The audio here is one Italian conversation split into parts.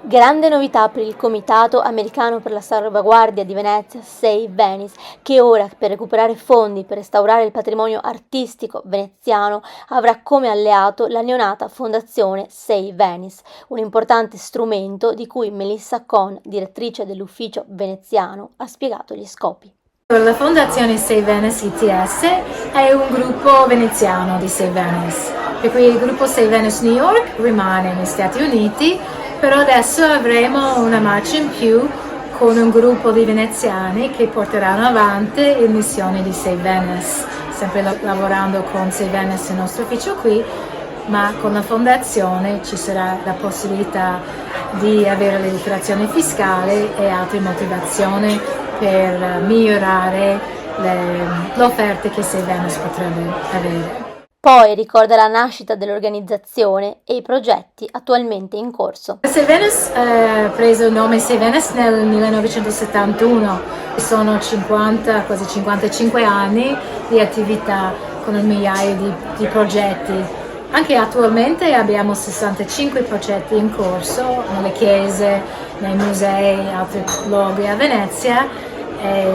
Grande novità per il Comitato Americano per la Salvaguardia di Venezia Save Venice, che ora, per recuperare fondi per restaurare il patrimonio artistico veneziano, avrà come alleato la neonata Fondazione Save Venice, un importante strumento di cui Melissa Cohn, direttrice dell'Ufficio veneziano, ha spiegato gli scopi. La Fondazione Save Venice ITS è un gruppo veneziano di Save Venice, per cui il gruppo Save Venice New York rimane negli Stati Uniti, però adesso avremo una marcia in più con un gruppo di veneziani che porteranno avanti le missioni di Save Venice, sempre lavorando con Save Venice il nostro ufficio qui, ma con la fondazione ci sarà la possibilità di avere le dichiarazioni fiscali e altre motivazioni per migliorare le offerte che Save Venice potrebbe avere. Poi ricorda la nascita dell'organizzazione e i progetti attualmente in corso. Save Venice ha preso il nome Save Venice nel 1971, sono 50, quasi 55 anni di attività con un migliaio di progetti. Anche attualmente abbiamo 65 progetti in corso nelle chiese, nei musei, altri luoghi a Venezia, è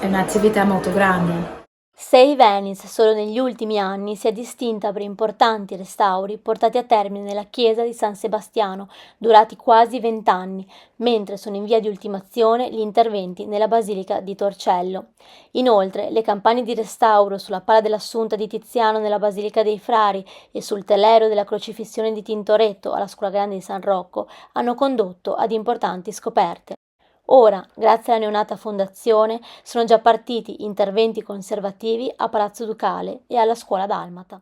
un'attività molto grande. Save Venice solo negli ultimi anni si è distinta per importanti restauri portati a termine nella chiesa di San Sebastiano, durati quasi 20 anni, mentre sono in via di ultimazione gli interventi nella basilica di Torcello. Inoltre, le campagne di restauro sulla Pala dell'Assunta di Tiziano nella Basilica dei Frari e sul telero della Crocifissione di Tintoretto alla Scuola Grande di San Rocco hanno condotto ad importanti scoperte. Ora, grazie alla neonata fondazione, sono già partiti interventi conservativi a Palazzo Ducale e alla Scuola Dalmata.